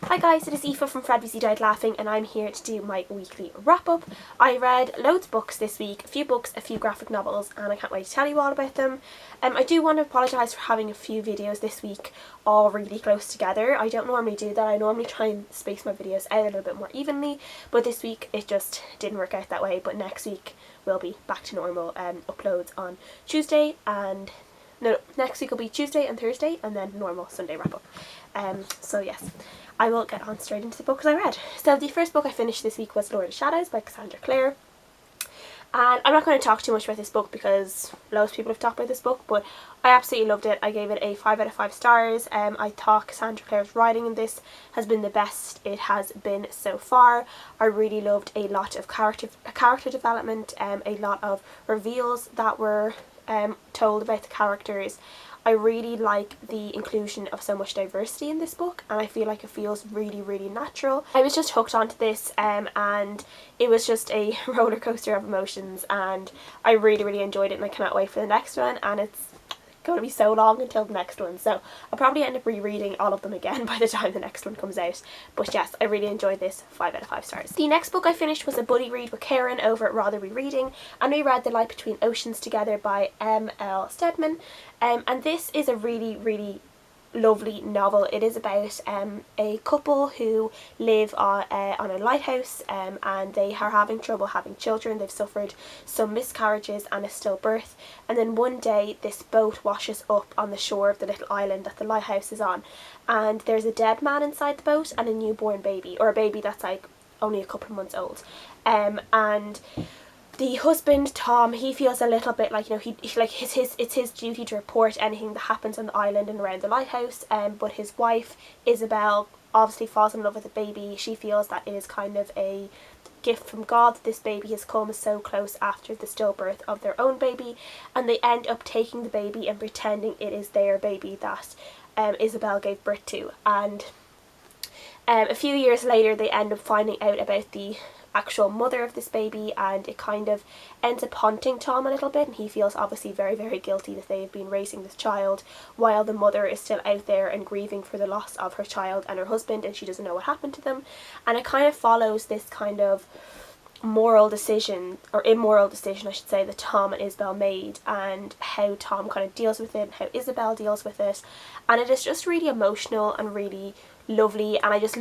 Hi guys, it is Aoife from Fred VC Died Laughing and I'm here to do my weekly wrap up. I read loads of books this week, a few books, a few graphic novels, and I can't wait to tell you all about them. I do want to apologise for having a few videos this week all really close together. I don't normally do that. I normally try and space my videos out a little bit more evenly, but this week it just didn't work out that way. But next week we'll be back to normal uploads on Tuesday and next week will be Tuesday and Thursday and then normal Sunday wrap up. So yes, I will get on straight into the books I read. So the first book I finished this week was Lord of Shadows by Cassandra Clare. And I'm not going to talk too much about this book because loads of people have talked about this book, but I absolutely loved it. I gave it a 5 out of 5 stars. I thought Cassandra Clare's writing in this has been the best it has been so far. I really loved a lot of character development, a lot of reveals that were told about the characters. I really like the inclusion of so much diversity in this book, and I feel like it feels really natural. I was just hooked onto this and it was just a roller coaster of emotions, and I really enjoyed it, and I cannot wait for the next one, and it's going to be so long until the next one, so I'll probably end up rereading all of them again by the time the next one comes out. But yes, I really enjoyed this. 5 out of 5 stars. The next book I finished was a buddy read with Karen over at Rather Be Reading, and we read The Light Between Oceans together by M.L. Stedman, and this is a really lovely novel. It is about a couple who live on a lighthouse, and they are having trouble having children. They've suffered some miscarriages and a stillbirth, and then one day this boat washes up on the shore of the little island that the lighthouse is on, and there's a dead man inside the boat and a newborn baby, or a baby that's like only a couple of months old, and the husband, Tom, he feels a little bit like, you know, it's his duty to report anything that happens on the island and around the lighthouse, but his wife, Isabel, obviously falls in love with the baby. She feels that it is kind of a gift from God that this baby has come so close after the stillbirth of their own baby, and they end up taking the baby and pretending it is their baby that Isabel gave birth to, and a few years later they end up finding out about the actual mother of this baby, and it kind of ends up haunting Tom a little bit, and he feels obviously very guilty that they have been raising this child while the mother is still out there and grieving for the loss of her child and her husband, and she doesn't know what happened to them. And it kind of follows this kind of moral decision, or immoral decision I should say, that Tom and Isabel made, and how Tom kind of deals with it and how Isabel deals with it, and it is just really emotional and really lovely. And I just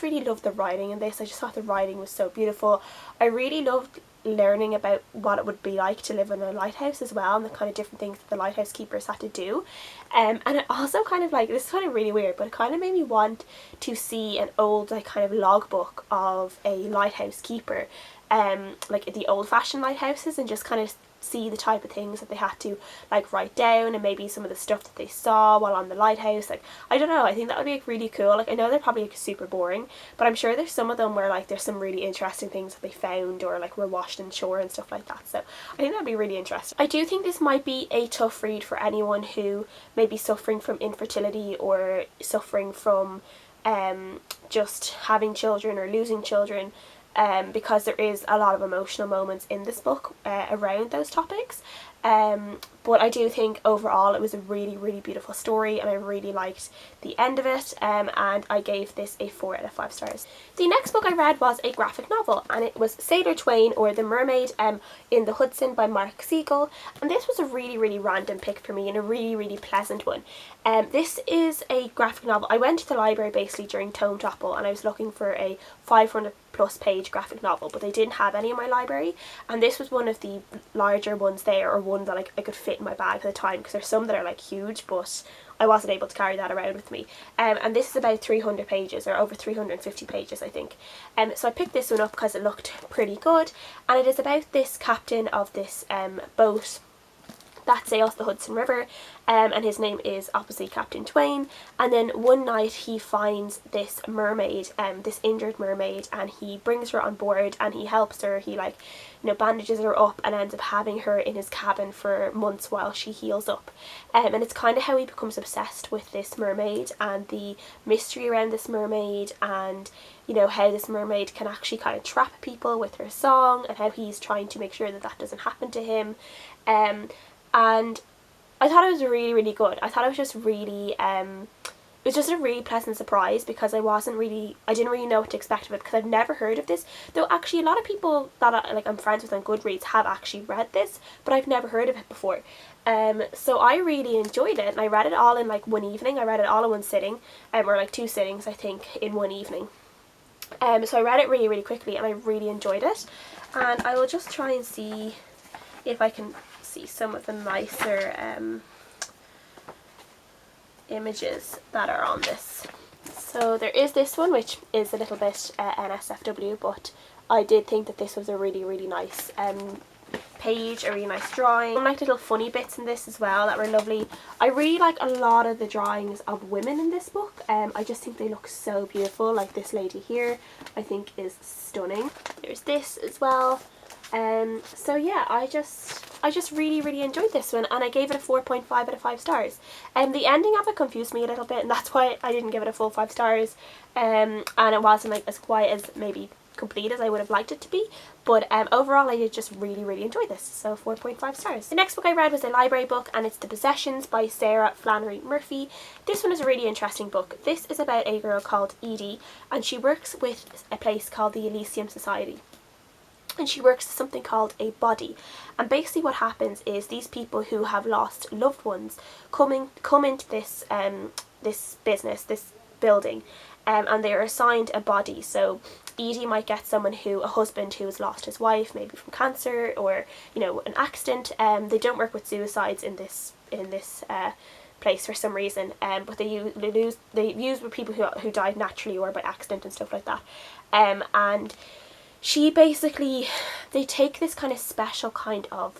really loved the writing in this. I just thought the writing was so beautiful. I really loved learning about what it would be like to live in a lighthouse as well, and the kind of different things that the lighthouse keepers had to do, and it also kind of like, this is kind of really weird, but it kind of made me want to see an old like kind of logbook of a lighthouse keeper, like the old-fashioned lighthouses, and just kind of see the type of things that they had to like write down, and maybe some of the stuff that they saw while on the lighthouse. Like, I don't know, I think that would be like really cool. Like, I know they're probably like super boring, but I'm sure there's some of them where like there's some really interesting things that they found or like were washed in shore and stuff like that, so I think that'd be really interesting. I do think this might be a tough read for anyone who may be suffering from infertility or suffering from just having children or losing children, because there is a lot of emotional moments in this book around those topics, but I do think overall it was a really beautiful story, and I really liked the end of it, and I gave this a 4 out of 5 stars. The next book I read was a graphic novel, and it was Sailor Twain, or The Mermaid in the Hudson by Spiegel, and this was a really random pick for me, and a really pleasant one. This is a graphic novel. I went to the library basically during Tome Topple, and I was looking for a 500+ page graphic novel, but they didn't have any in my library, and this was one of the larger ones there, or one that like I could fit in my bag at the time, because there's some that are like huge, but I wasn't able to carry that around with me, and this is about 300 pages, or over 350 pages I think, so I picked this one up because it looked pretty good, and it is about this captain of this boat that sails the Hudson River, and his name is obviously Captain Twain, and then one night he finds this mermaid, this injured mermaid, and he brings her on board, and he helps her, he like, you know, bandages her up, and ends up having her in his cabin for months while she heals up, and it's kind of how he becomes obsessed with this mermaid and the mystery around this mermaid, and you know, how this mermaid can actually kind of trap people with her song, and how he's trying to make sure that that doesn't happen to him, and I thought it was really good. I thought it was just really was just a really pleasant surprise, because I didn't really know what to expect of it, because I've never heard of this, though actually a lot of people that I'm friends with on Goodreads have actually read this, but I've never heard of it before. So I really enjoyed it, and I read it all in like one evening. I read it all in one sitting, or like 2 sittings I think in one evening. So I read it really, really quickly, and I really enjoyed it. And I will just try and see if I can see some of the nicer images that are on this. So there is this one, which is a little bit NSFW, but I did think that this was a really, really nice page, a really nice drawing. I like little funny bits in this as well that were lovely. I really like a lot of the drawings of women in this book. I just think they look so beautiful. Like this lady here, I think is stunning. There's this as well. So yeah, I just really, really enjoyed this one, and I gave it a 4.5 out of 5 stars. The ending of it confused me a little bit, and that's why I didn't give it a full 5 stars. And it wasn't like as quiet as maybe complete as I would have liked it to be, but overall I did just really, really enjoy this, so 4.5 stars. The next book I read was a library book, and it's The Possessions by Sara Flannery Murphy. This one is a really interesting book. This is about a girl called Edie, and she works with a place called the Elysium Society. And she works with something called a body, and basically what happens is these people who have lost loved ones come into this this building, and they are assigned a body. So Edie might get a husband who has lost his wife, maybe from cancer or an accident. They don't work with suicides in this place for some reason, but they use with people who died naturally or by accident and stuff like that. And she basically, they take this kind of special kind of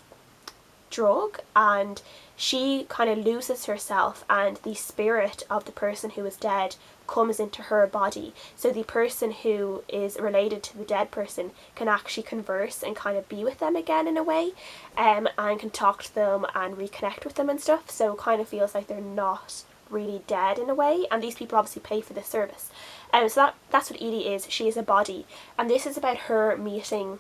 drug, and she kind of loses herself, and the spirit of the person who is dead comes into her body. So the person who is related to the dead person can actually converse and kind of be with them again in a way, and can talk to them and reconnect with them and stuff. So it kind of feels like they're not really dead in a way, and these people obviously pay for this service. So that's what Edie is. She is a body, and this is about her meeting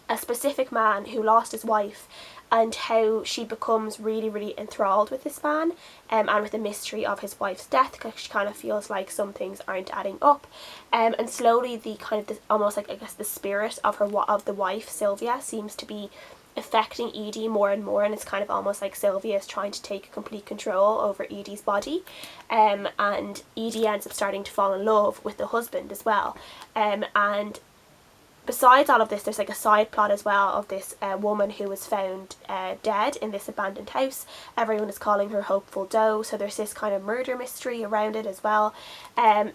a specific man who lost his wife, and how she becomes really, really enthralled with this man, and with the mystery of his wife's death, because she kind of feels like some things aren't adding up, and slowly the kind of this, almost like, I guess, the spirit of the wife Sylvia seems to be affecting Edie more and more, and it's kind of almost like Sylvia is trying to take complete control over Edie's body, and Edie ends up starting to fall in love with the husband as well, and besides all of this, there's like a side plot as well of this woman who was found dead in this abandoned house. Everyone is calling her Hopeful Doe, so there's this kind of murder mystery around it as well, and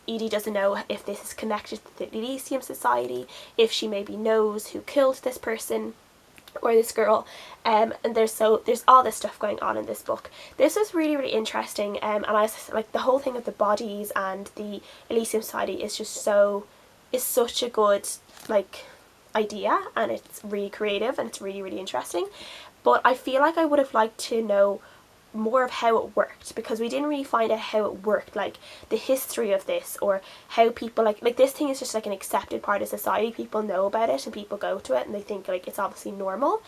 Edie doesn't know if this is connected to the Elysium Society, if she maybe knows who killed this person or this girl, and there's all this stuff going on in this book. This is really, really interesting, and I like the whole thing of the bodies and the Elysium Society is such a good like idea, and it's really creative, and it's really, really interesting. But I feel like I would have liked to know more of how it worked, because we didn't really find out how it worked, like the history of this, or how people like this thing is just like an accepted part of society. People know about it and people go to it and they think like it's obviously normal,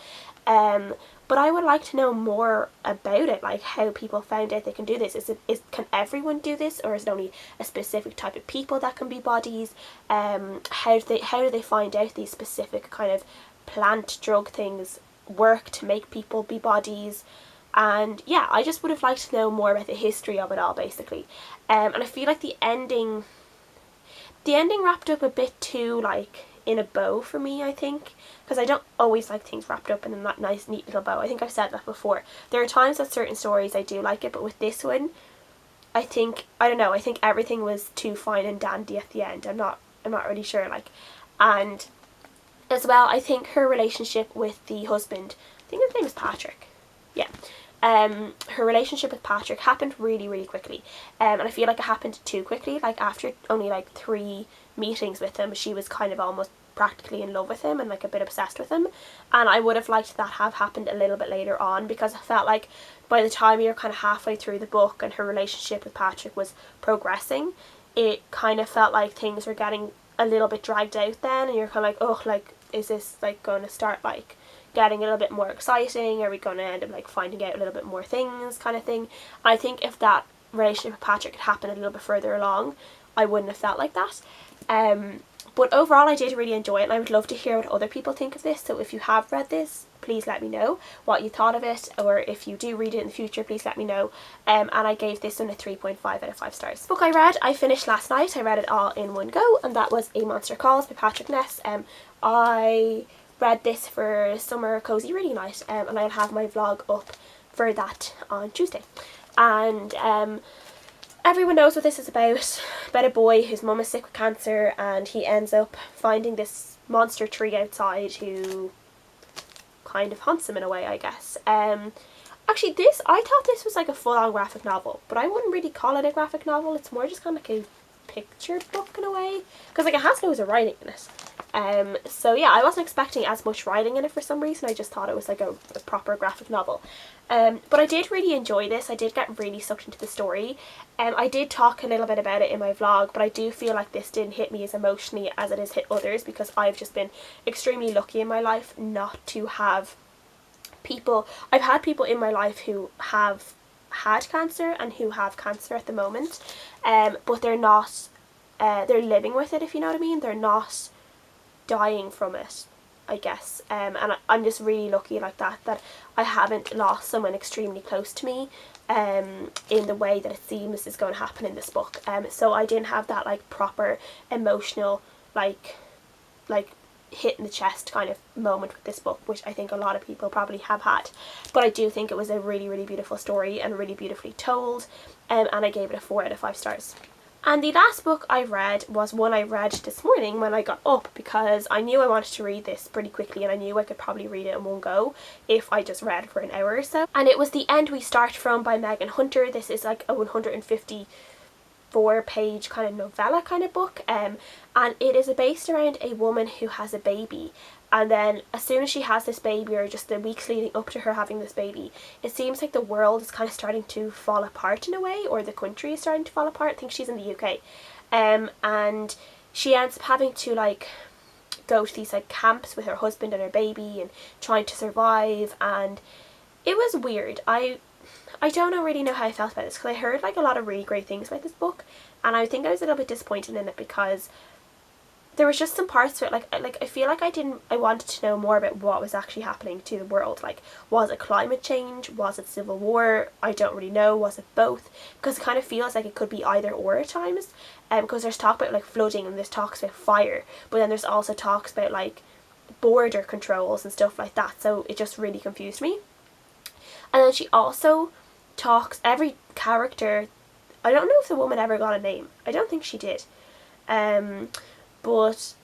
but I would like to know more about it, like how people found out they can do this. Can everyone do this, or is it only a specific type of people that can be bodies? How do they find out these specific kind of plant drug things work to make people be bodies? And yeah, I just would have liked to know more about the history of it all, basically. And I feel like the ending wrapped up a bit too like in a bow for me, I think, because I don't always like things wrapped up in a nice neat little bow. I think I've said that before. There are times that certain stories I do like it, but with this one, I think everything was too fine and dandy at the end. I'm not really sure, like. And as well, I think her relationship with the husband, I think his name is Patrick, yeah, her relationship with Patrick happened really, really quickly, and I feel like it happened too quickly. Like after only like 3 meetings with him, she was kind of almost practically in love with him and like a bit obsessed with him, and I would have liked that have happened a little bit later on, because I felt like by the time you're kind of halfway through the book and her relationship with Patrick was progressing, it kind of felt like things were getting a little bit dragged out then, and you're kind of like, oh, like, is this like going to start like getting a little bit more exciting? Are we going to end up like finding out a little bit more things, kind of thing? I think if that relationship with Patrick had happened a little bit further along, I wouldn't have felt like that. But overall I did really enjoy it, and I would love to hear what other people think of this. So if you have read this, please let me know what you thought of it, or if you do read it in the future, please let me know. And I gave this one a 3.5 out of 5 stars. The book I read, I finished last night. I read it all in one go, and that was A Monster Calls by Patrick Ness. I read this for summer cozy reading night, and I'll have my vlog up for that on Tuesday. And everyone knows what this is about a boy whose mum is sick with cancer, and he ends up finding this monster tree outside who kind of haunts him in a way, I guess. Actually, I thought this was like a full-on graphic novel, but I wouldn't really call it a graphic novel. It's more just kind of like a picture book in a way, because like it has loads of writing in it. So yeah, I wasn't expecting as much writing in it for some reason. I just thought it was like a proper graphic novel. But I did really enjoy this. I did get really sucked into the story. I did talk a little bit about it in my vlog, but I do feel like this didn't hit me as emotionally as it has hit others, because I've just been extremely lucky in my life not to have people. I've had people in my life who have had cancer and who have cancer at the moment, but they're not, they're living with it, if you know what I mean. They're not dying from it, I guess. And I'm just really lucky like that I haven't lost someone extremely close to me in the way that it seems is going to happen in this book. So I didn't have that like proper emotional like hit in the chest kind of moment with this book, which I think a lot of people probably have had. But I do think it was a really, really beautiful story and really beautifully told, and I gave it a 4 out of 5 stars. And the last book I read was one I read this morning when I got up, because I knew I wanted to read this pretty quickly, and I knew I could probably read it in one go if I just read for an hour or so. And it was The End We Start From by Megan Hunter. This is like a 154-page kind of novella kind of book, and it is based around a woman who has a baby. And then as soon as she has this baby, or just the weeks leading up to her having this baby, it seems like the world is kind of starting to fall apart in a way, or the country is starting to fall apart. I think she's in the UK. And she ends up having to like go to these like camps with her husband and her baby and trying to survive, and it was weird. I don't really know how I felt about this, because I heard like a lot of really great things about this book, and I think I was a little bit disappointed in it, because there was just some parts of it, like I feel like I wanted to know more about what was actually happening to the world. Like, was it climate change? Was it civil war? I don't really know. Was it both? Because it kind of feels like it could be either or at times. Because there's talk about like flooding, and there's talks about fire, but then there's also talks about like border controls and stuff like that. So it just really confused me. And then she also talks, every character, I don't know if the woman ever got a name. I don't think she did. But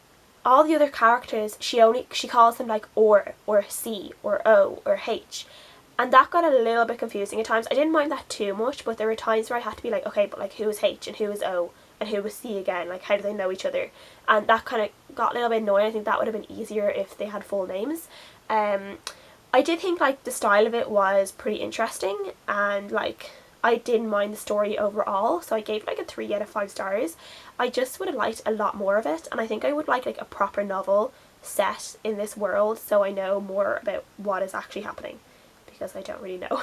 all the other characters, she calls them like or C or O or H, and that got a little bit confusing at times. I didn't mind that too much, but there were times where I had to be like, okay, but like who is H and who is O and who is C again? Like, how do they know each other? And that kind of got a little bit annoying. I think that would have been easier if they had full names. I did think like the style of it was pretty interesting, and like I didn't mind the story overall, so I gave it like a 3 out of 5 stars. I just would have liked a lot more of it, and I think I would like a proper novel set in this world, so I know more about what is actually happening, because I don't really know.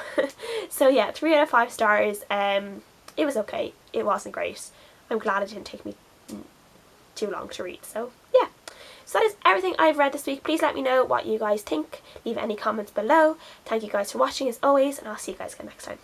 So yeah, 3 out of 5 stars. It was okay. It wasn't great. I'm glad it didn't take me too long to read, so yeah. So that is everything I've read this week. Please let me know what you guys think. Leave any comments below. Thank you guys for watching as always, and I'll see you guys again next time.